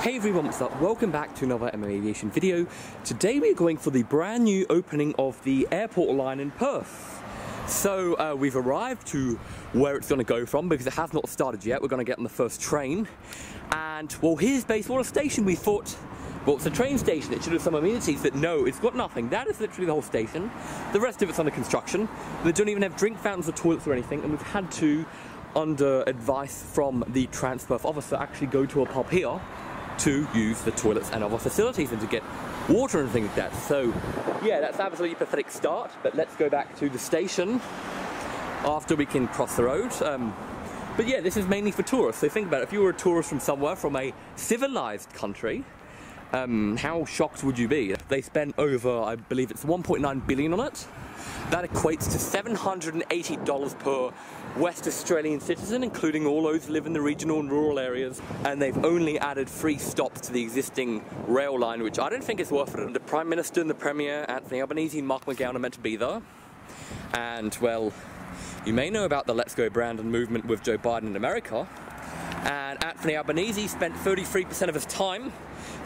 Hey everyone, what's up? Welcome back to another MM Aviation video. Today we're going for the brand new opening of the airport line in Perth. So we've arrived to where it's going to go from because it has not started yet. We're going to get on the first train. And well, here's Bayswater Station. We thought, well, it's a train station, it should have some amenities, but no, it's got nothing. That is literally the whole station. The rest of it's under construction. They don't even have drink fountains or toilets or anything, and we've had to, under advice from the Transport officer, actually go to a pub here to use the toilets and other facilities and to get water and things like that. So yeah, that's absolutely a pathetic start, but let's go back to the station after we can cross the road. But yeah, this is mainly for tourists. So think about it, if you were a tourist from somewhere, from a civilized country, how shocked would you be? They spent over, I believe it's 1.9 billion on it. That equates to $780 per West Australian citizen, including all those who live in the regional and rural areas. And they've only added 3 stops to the existing rail line, which I don't think is worth it. The Prime Minister and the Premier, Anthony Albanese and Mark McGowan, are meant to be there. And well, you may know about the Let's Go Brandon movement with Joe Biden in America. And Anthony Albanese spent 33% of his time,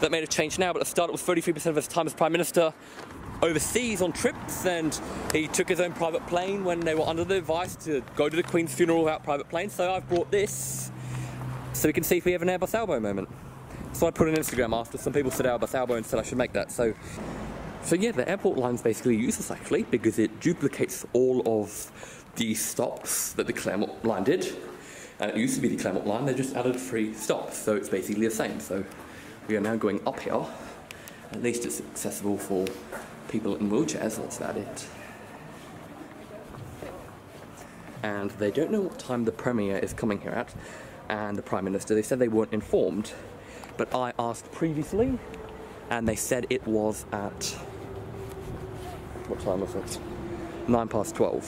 that made a change now, but at the start it was 33% of his time as Prime Minister overseas on trips, and he took his own private plane when they were under the advice to go to the Queen's funeral without private plane. So I've brought this so we can see if we have an Airbus elbow moment. So I put it on Instagram after some people said Airbus elbow and said I should make that. So yeah, the airport line's basically useless actually, because it duplicates all of the stops that the Claremont line did. And it used to be the Claremont line, they just added 3 stops, so it's basically the same. So we are now going up here. At least it's accessible for people in wheelchairs, that's about it. And they don't know what time the Premier is coming here at, and the Prime Minister. They said they weren't informed, but I asked previously, and they said it was at, what time was it? 12:09.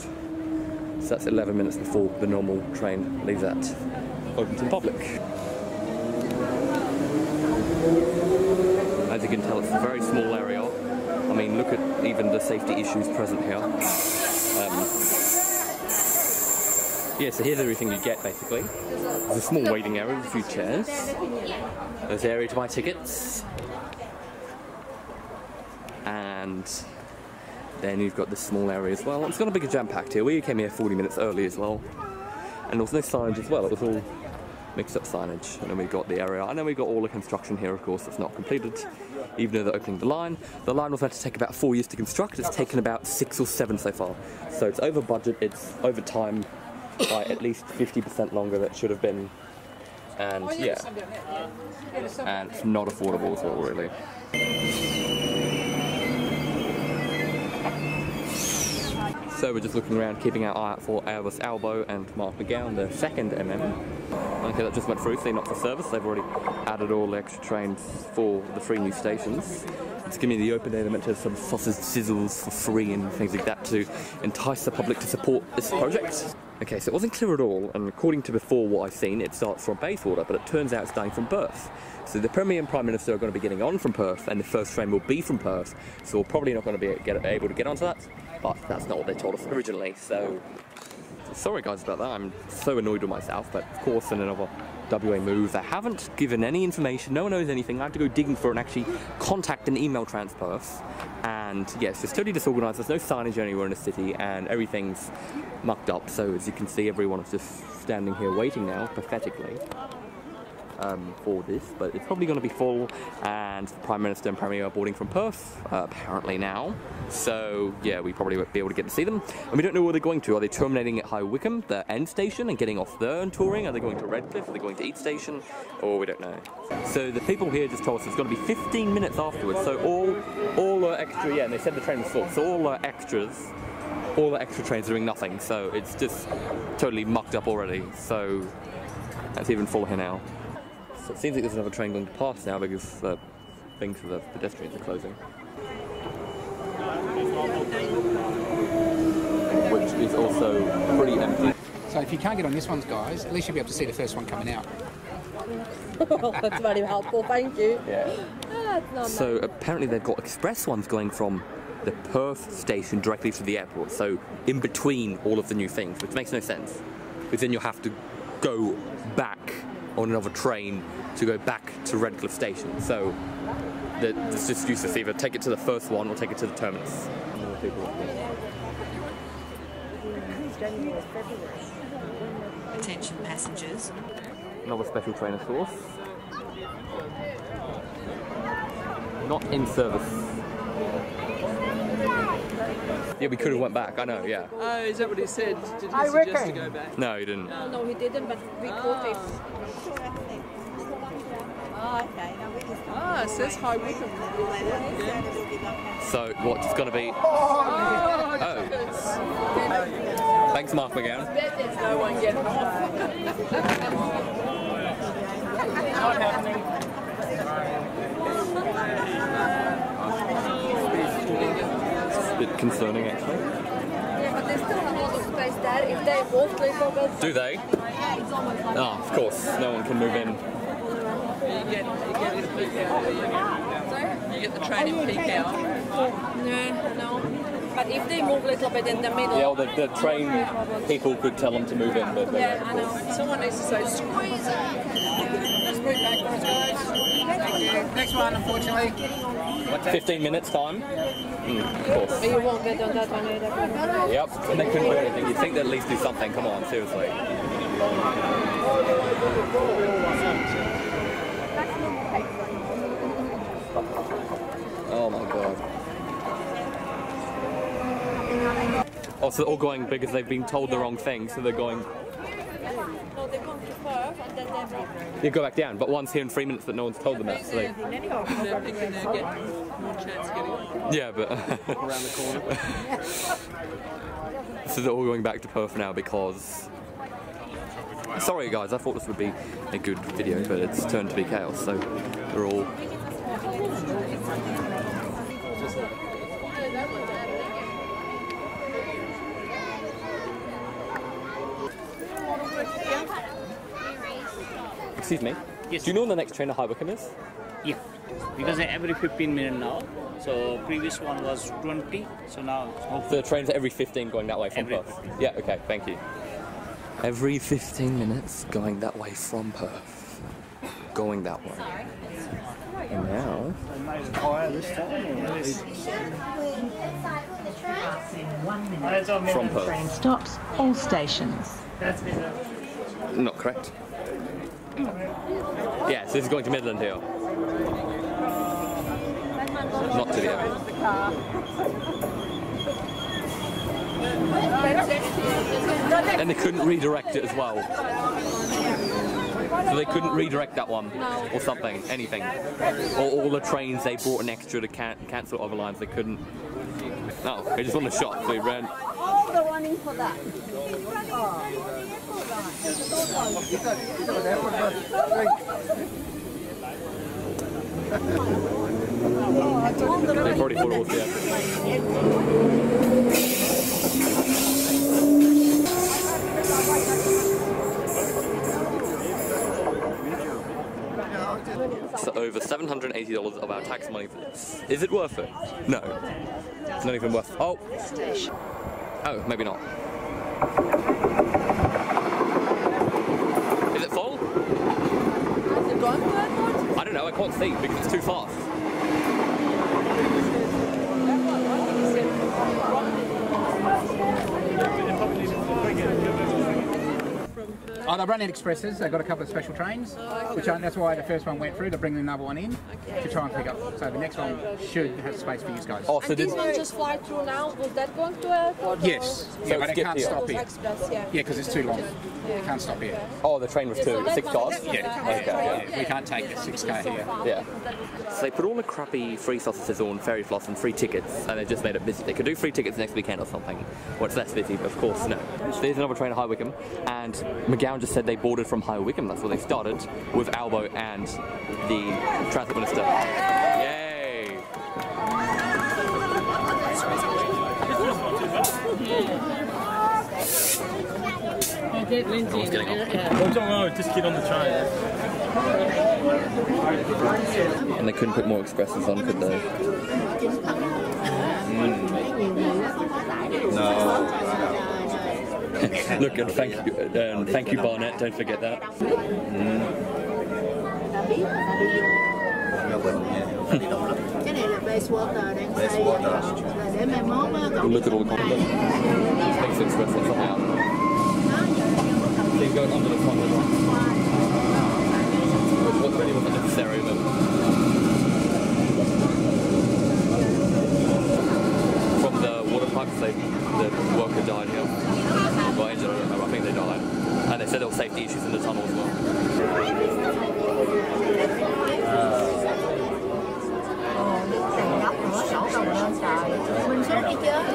So that's 11 minutes before the normal train leaves at open to the public. As you can tell, it's a very small area. I mean, look at even the safety issues present here. Yeah, so here's everything you get basically. There's a small waiting area with a few chairs. There's an area to buy tickets. And then you've got this small area as well. It's got a bigger jam-packed here. We came here 40 minutes early as well. And there was no signage as well. It was all mixed up signage. And then we got the area. And then we got all the construction here, of course, that's not completed. Even though they're opening the line. The line was meant to take about 4 years to construct. It's taken about 6 or 7 so far. So it's over budget, it's over time by at least 50% longer than it should have been. And yeah, and it's not affordable as well, really. So we're just looking around, keeping our eye out for Airbus Elbow and Mark McGowan, the second MM. Okay, that just went through, so not for service. They've already added all the extra trains for the 3 new stations. It's giving me the open day, they're meant to have some sausage sizzles for free and things like that to entice the public to support this project. Okay, so it wasn't clear at all, and according to before what I've seen, it starts from Bayswater, but it turns out it's starting from Perth. So the Premier and Prime Minister are going to be getting on from Perth, and the first train will be from Perth, so we're probably not going to be able to get onto that, but that's not what they told us originally, so sorry guys about that. I'm so annoyed with myself, but of course in another WA move, they haven't given any information, no one knows anything. I have to go digging for it and actually contact and email Transperth. And yes, it's totally disorganised, there's no signage anywhere in the city and everything's mucked up. So as you can see, everyone is just standing here waiting now, pathetically, for this, but it's probably going to be full, and the Prime Minister and Premier are boarding from Perth, apparently now. So yeah, we probably won't be able to get to see them, and we don't know where they're going to. Are they terminating at High Wycombe, the end station, and getting off there and touring? Are they going to Redcliffe? Are they going to East Station? Or we don't know. So the people here just told us it's going to be 15 minutes afterwards, so all the extra, yeah, and they said the train was full, so all the extras, all the extra trains are doing nothing, so it's just totally mucked up already. So it's even full here now. So it seems like there's another train going to pass now because the things for the pedestrians are closing. Which is also pretty empty. So if you can't get on this one, guys, at least you'll be able to see the first one coming out. That's very helpful, thank you. Yeah. So apparently they've got express ones going from the Perth station directly to the airport. So in between all of the new things, which makes no sense. Because then you'll have to go back on another train to go back to Redcliffe Station. So it's just useless, either take it to the first one or take it to the terminus. Attention passengers. Another special train, of course. Not in service. Yeah, we could have went back, I know, yeah. Oh, is that what he said? Did he suggest to go back? No, he didn't. No, he didn't, but we caught it. Ah, it says High Wycombe. So, what's going to be... Oh. Thanks, Mark McGowan. There's no one getting off. It's a bit concerning, actually. Yeah, but there's still a lot of space there. If they both play for us. Do they? Oh, of course. No one can move in. You get the train in peak hour. No. But if they move a little bit in the middle. Yeah, well, the train people could tell them to move in, but Yeah, I know. Someone needs to say, squeeze it! Let's move back for us, guys. Thank you. Next one, unfortunately. 15 minutes time? Of course. But you won't get on that one either. Yep, and they couldn't do anything. You'd think they'd at least do something. Come on, seriously. Oh my god. Oh, so they're all going because they've been told the wrong thing, so they're going... No, they come to Perth and then You go back down, but one's here in 3 minutes that no one's told them that, so they... They're thinking they'll get more chance of getting on. Yeah, but... Around the corner. So they're all going back to Perth now because... Sorry guys, I thought this would be a good video, but it's turned to be chaos, so they're all... Excuse me? Yes. Do you know when the next train to High Wycombe is? Yeah, because every 15 minutes now. So previous one was 20, so now it's The train's every 15 going that way from Every Perth? 15. Yeah, okay, thank you. Every 15 minutes going that way from Perth. Going that way. And now... From Perth. Stops all stations. Not correct. Yeah, so this is going to Midland here. Not to the airport. And they couldn't redirect it as well. So they couldn't redirect that one or something, anything. Or all the trains they brought an extra to cancel other lines, they couldn't. No, they just want the shot, so they ran. Oh, they're running for that. They've already thought it was, yeah. So over $780 of our tax money for this. Is it worth it? No. It's not even worth it. Oh! Oh, maybe not. Is it full? Is it going to airport? I don't know, I can't see because it's too fast. Oh, they're running expresses. They've got a couple of special trains, that's why the first one went through. They're bringing another one in to try and pick up. So the next one should have space for you guys. Oh, so And did this one just fly through now. Was that going to airport? Yes. Or? Yeah, but it skip can't here. stop It was here. express, yeah. Yeah, because it's too long. It can't stop here. Oh, the train was So two, that 6 one- cars? that one- Yeah. Okay, yeah. We can't take the 6K here. Yeah. So they put all the crappy free sausages on fairy floss and free tickets, and they just made it busy. They could do free tickets next weekend or something. Well, it's less busy, but of course, no. So there's another train to High Wycombe, and McGowan just said they boarded from High Wycombe. That's where they started, with Albo and the Transport Minister. Yay! Everyone's getting off. Just get on the train. And they couldn't put more expresses on, could they? No. Look, and thank you, Barnett. Don't forget that. Cái này là base water đang xay là để mai mốt á. Look at all the comments. Takes express or something out. They go under the front as well. Which really wasn't necessary, but from the water pipes, the worker died here. Got injured, I don't know, I think they died. And they said there were safety issues in the tunnel as well.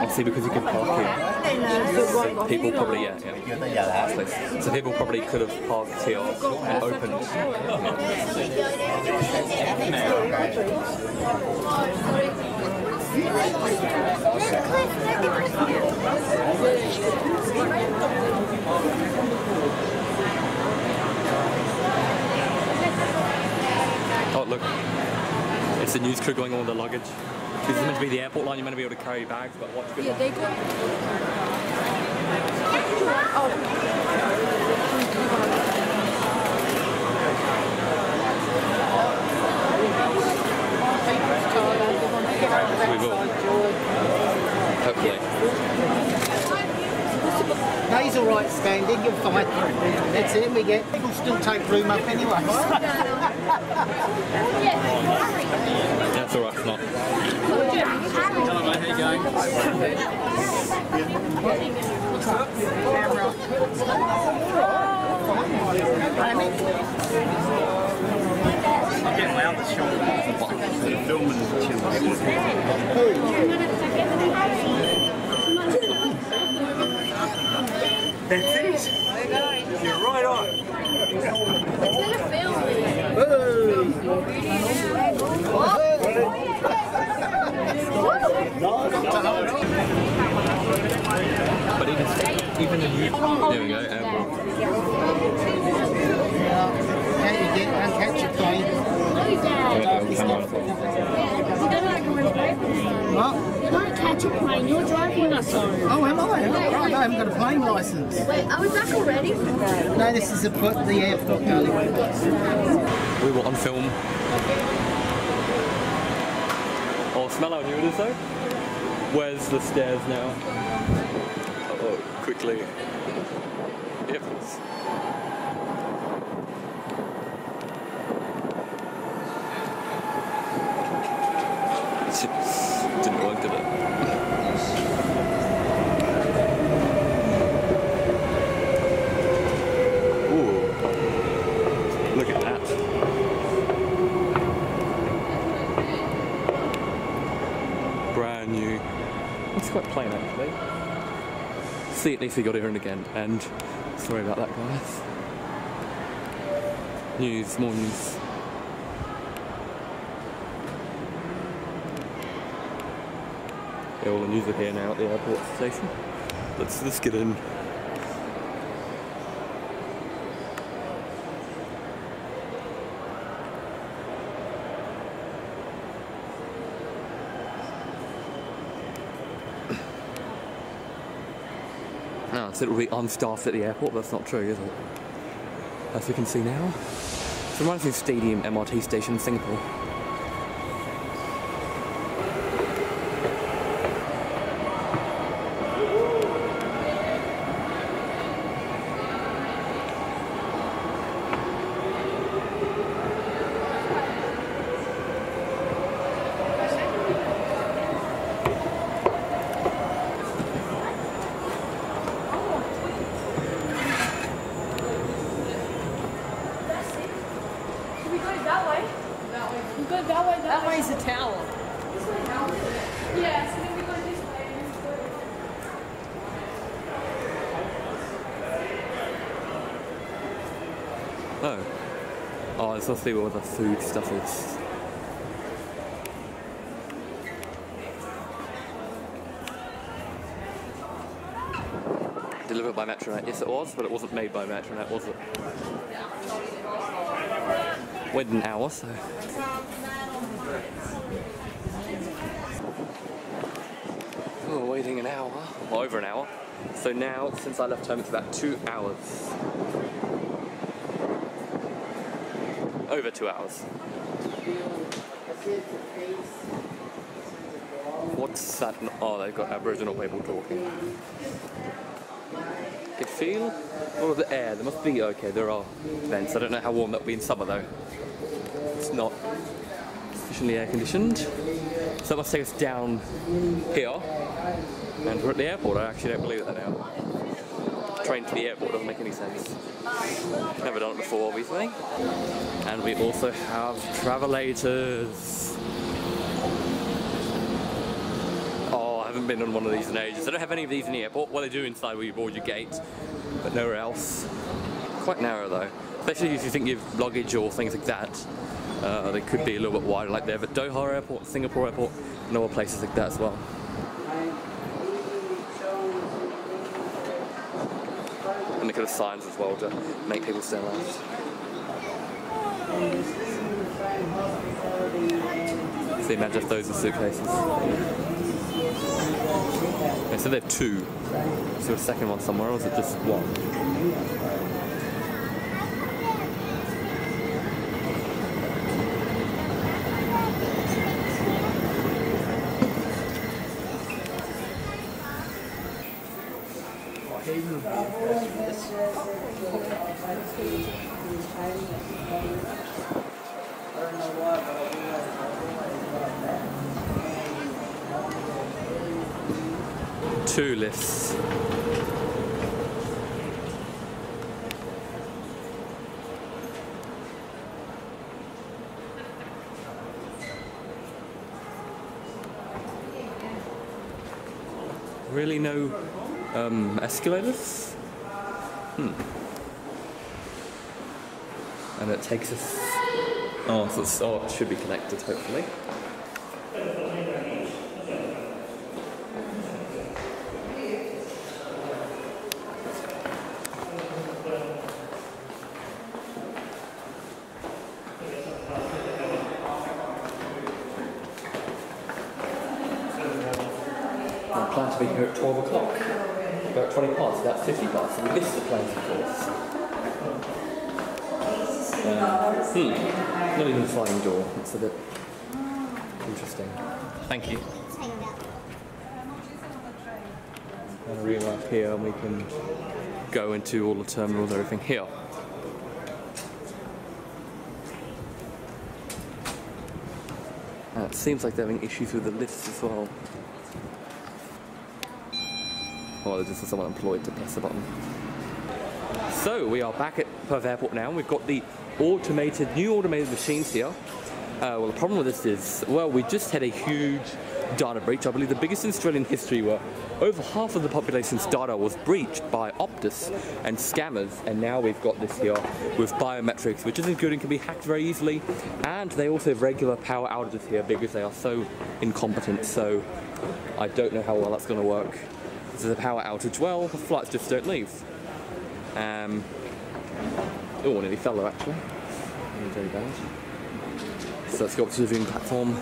Obviously, because you could park here, people probably, so people probably could have parked here and opened. Oh, look. It's the news crew going on with the luggage. This is meant to be the airport line, you're meant to be able to carry bags, but watch good. Yeah, they could. We will. Hopefully. No, he's all right standing, you're fine. That's it, we get. People still take room up anyway. That's all right, it's not. Hello mate, how you going? I'm getting loud this shot. Filming That's it. You're right on. It's gonna film me. But even the new... There we go. How you get and catch your plane? What? You don't catch a plane, you're driving us home. Oh, am I? I haven't got a plane licence. Wait, I was back already? No, this is the airport, darling. We were on film. Oh, smell how new it is though? Where's the stairs now? Oh, quickly. Yep. Didn't work, did it? Ooh. Look at that. Brand new. It's quite plain actually. See, at least we got it in again, and sorry about that, guys. News, more news. Yeah, all the news are here now at the airport station. Let's get in. Oh, so it'll be unstaffed at the airport, but that's not true, is it? As you can see now. It reminds me of Stadium MRT station in Singapore. That way's a tower. Yes, and then we go this way. Oh. Oh, it's must be where the food stuff is. Delivered by Metronet. Yes, it was, but it wasn't made by Metronet, was it? Waited an hour, so... Oh, waiting an hour. Well, over an hour. So now, since I left home, it's about 2 hours. Over 2 hours. What's that? Oh, they've got Aboriginal people talking. Good feel? Oh, the air. There must be, okay, there are vents. I don't know how warm that will be in summer though. It's not sufficiently air conditioned. So that must take us down here. And we're at the airport. I actually don't believe that now. Train to the airport doesn't make any sense. Never done it before, obviously. And we also have travelators. Oh, I haven't been on one of these in ages. I don't have any of these in the airport. Well, they do inside where you board your gate, but nowhere else. Quite narrow though, especially if you think you have luggage or things like that. They could be a little bit wider like there, but Doha Airport, Singapore Airport, and other places like that as well. And they could have signs as well to make people stand left. So imagine if those are suitcases. Okay, so they're 2. Is there a second one somewhere, or is it just 1? Two lifts. Really no escalators? And it takes us... Oh, so it should be connected, hopefully. I plan to be here at 12 o'clock. About 20 past, about 50 past, so we missed the planes, of course. Not even a flying door. It's a bit interesting. Thank you. And we are here and we can go into all the terminals and everything here. And it seems like they're having issues with the lifts as well. Or there's just someone employed to press the button. So we are back at Perth Airport now. We've got the new automated machines here. Well, the problem with this is, well, we just had a huge data breach. I believe the biggest in Australian history, where over half of the population's data was breached by Optus and scammers. And now we've got this here with biometrics, which isn't good and can be hacked very easily. And they also have regular power outages here because they are so incompetent. So I don't know how well that's going to work. This is a power outage. Well, the flights just don't leave. Oh, nearly fell there actually. Very bad. So let's go up to the viewing platform,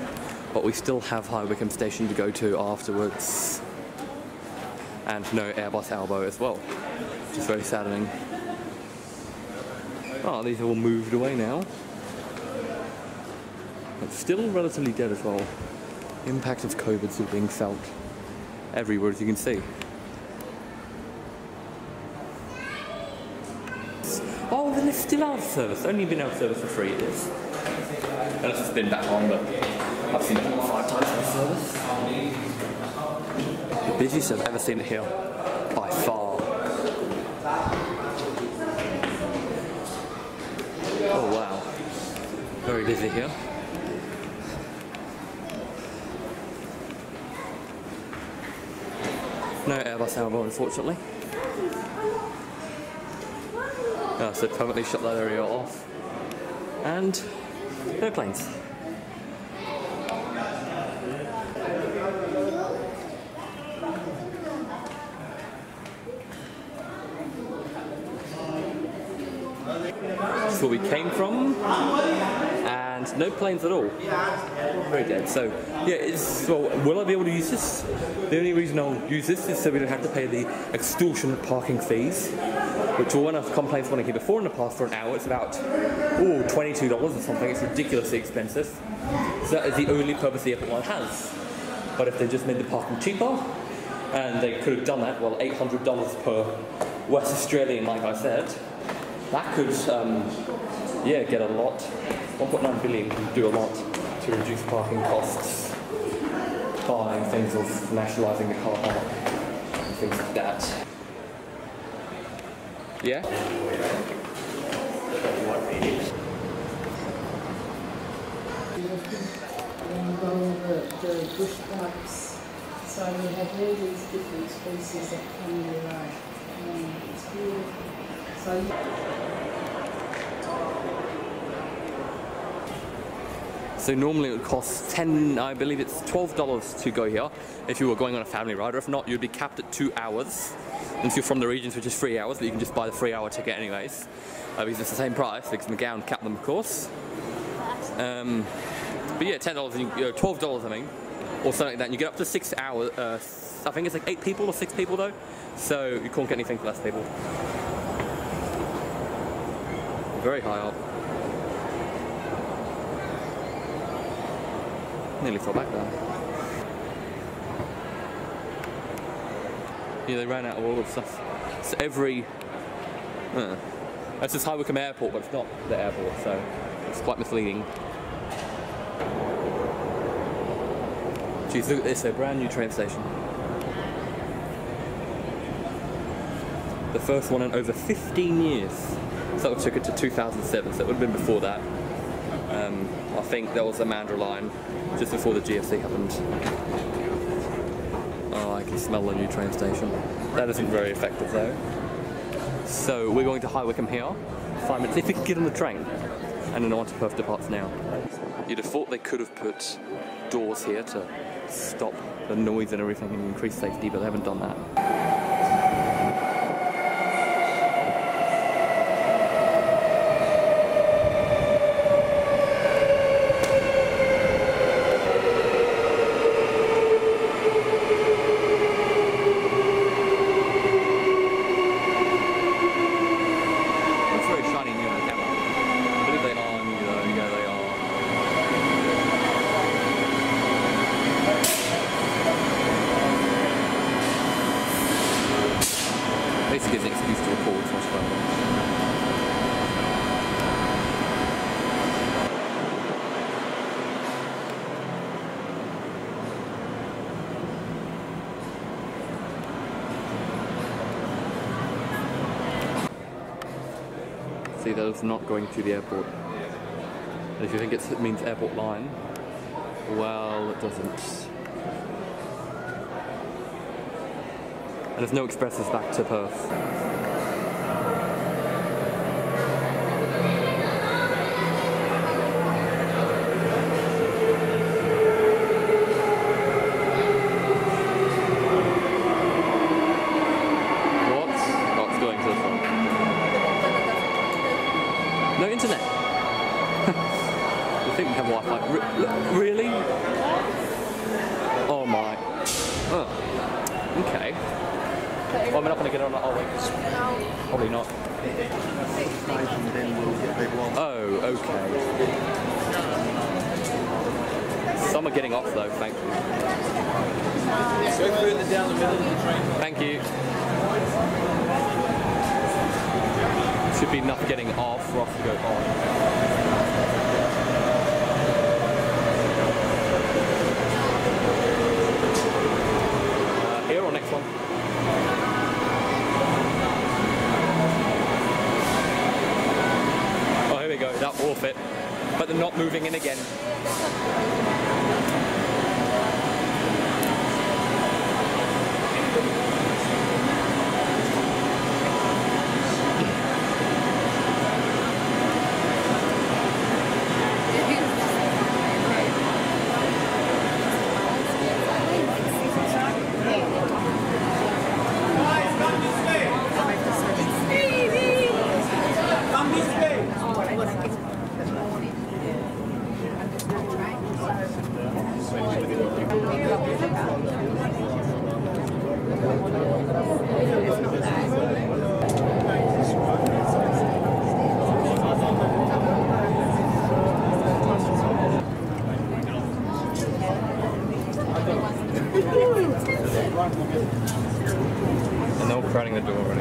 but we still have High Wycombe Station to go to afterwards. And no Airbus Albo as well, which is very saddening. Oh, these are all moved away now. It's still relatively dead as well. The impact of COVID is being felt everywhere, as you can see. Oh, the lift's still out of service. Only been out of service for 3 years. Unless it's been back on, but I've seen it 5 times out of service. The busiest I've ever seen it here, by far. Oh wow. Very busy here. No Airbus Albo, unfortunately. Oh, so permanently shut that area off. And no planes. That's where we came from. And and no planes at all. Very dead. So yeah, so will I be able to use this? The only reason I'll use this is so we don't have to pay the extortionate parking fees, which were one of the complaints when I came before in the past for an hour. It's about $22 or something. It's ridiculously expensive. So that is the only purpose the airport line has. But if they just made the parking cheaper, and they could have done that, well, $800 per West Australian, like I said, that could, yeah, get a lot. 1.9 billion can do a lot to reduce parking costs by things of nationalising the car park and things like that. Yeah? The bush pipes. So we have all these different species that come in the road. It's beautiful. So normally it would cost I believe it's $12 to go here if you were going on a family ride, or if not, you'd be capped at 2 hours. And if you're from the regions, which is 3 hours, but you can just buy the 3-hour ticket anyways, because it's the same price, because McGowan capped them, of course. But yeah, $10, and $12, I mean, or something like that, and you get up to 6 hours, I think it's like 8 people or 6 people though, so you can't get anything for less people. Very high up. Nearly fell back there. Yeah, they ran out of all of stuff. So this is High Wycombe Airport, but it's not the airport, so it's quite misleading. Geez, look at this, a brand new train station. The first one in over 15 years. So that took it to 2007, so it would have been before that. I think there was the Mandra line just before the GFC happened. Oh, I can smell the new train station. That isn't very effective though. So we're going to High Wycombe here, 5 minutes, if we can get on the train. And then on to Perth departs now. You'd have thought they could have put doors here to stop the noise and everything and increase safety, but they haven't done that. Basically, it's an excuse to record as much fun. See, that is not going to the airport. And if you think it means airport line, well, it doesn't. And there's no expresses back to Perth. What? Oh, it's going to the front. No internet? You think we have Wi-Fi? Really? Oh my. Oh. Okay. Well, we're not going to get on, are we? Probably not. Oh, okay. Some are getting off though, thank you. Go further down the middle of the train. Thank you. Should be enough getting off for us to go on. Here or next one? Oh, here we go, that will fit. But they're not moving in again. crowding the door already.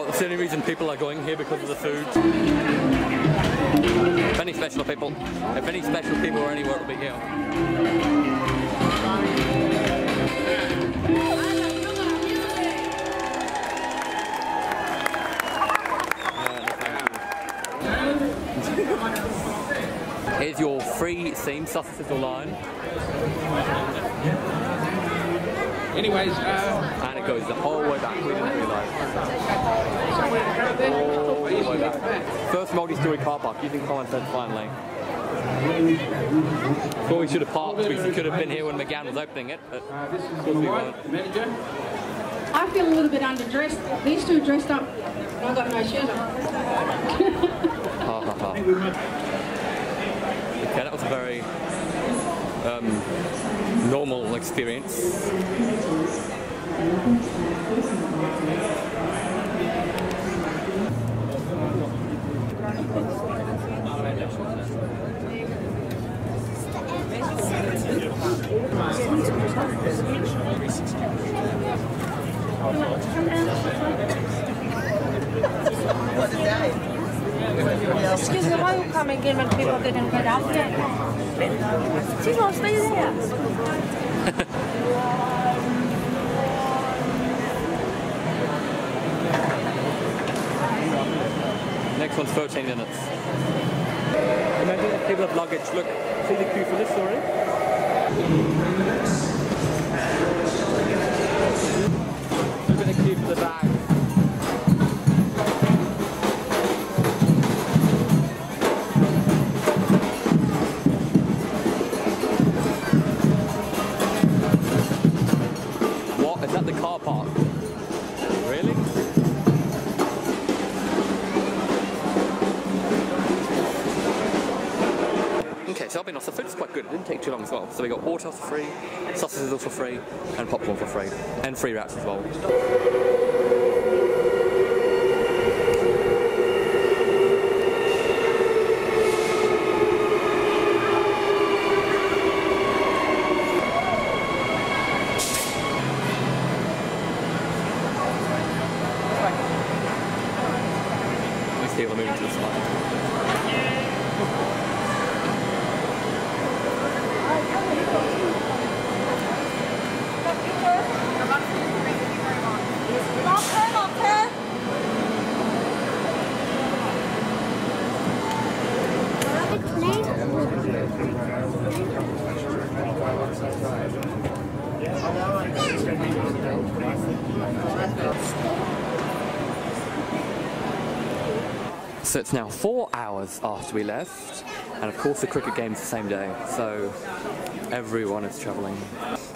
It's the only reason people are going here because of the food. If any special people are anywhere, it'll be here. Here's your free theme sausages line. Anyways, and it goes the whole way back. We didn't realise. All the way back. First multi-story car park using common sense finally. Thought we should have parked. We could have been here when McGann was opening it, but this is we my weren't. wife, manager. I feel a little bit underdressed. These two dressed up, and I've got no shoes on. Ha ha ha. Okay, that was a very normal experience. Excuse me, why you come again when people didn't get out yet? She's gonna stay there. Next one's 13 minutes. Imagine if people have luggage. Look, see the queue for this, sorry? Look at the queue for the bag. What? Is that the car park? Really? Okay, so I'll be honest, the food is quite good. It didn't take too long as well. So we got water for free, sausages for free, and popcorn for free, and free wraps as well. Let's see if we'll move to the side. So it's now 4 hours after we left, and of course the cricket game's the same day, so everyone is travelling.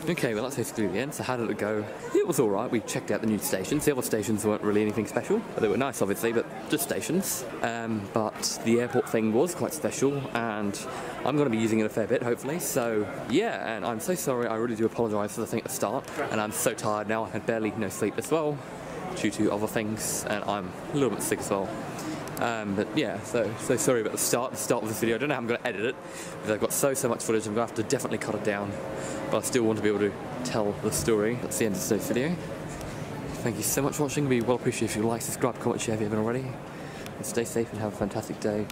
Okay, well that's basically the end. So how did it go? It was alright. We checked out the new stations. The other stations weren't really anything special. They were nice obviously, but just stations. But the airport thing was quite special, and I'm going to be using it a fair bit hopefully. So yeah, and I'm so sorry. I really do apologise for the thing at the start, and I'm so tired now. I had barely no sleep as well due to other things, and I'm a little bit sick as well. But yeah, so sorry about the start of this video. I don't know how I'm going to edit it, because I've got so much footage. I'm going to have to definitely cut it down, but I still want to be able to tell the story. That's the end of today's video. Thank you so much for watching. It'd be well appreciated if you like, subscribe, comment, share if you haven't already. And stay safe and have a fantastic day,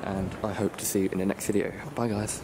and I hope to see you in the next video. Bye guys.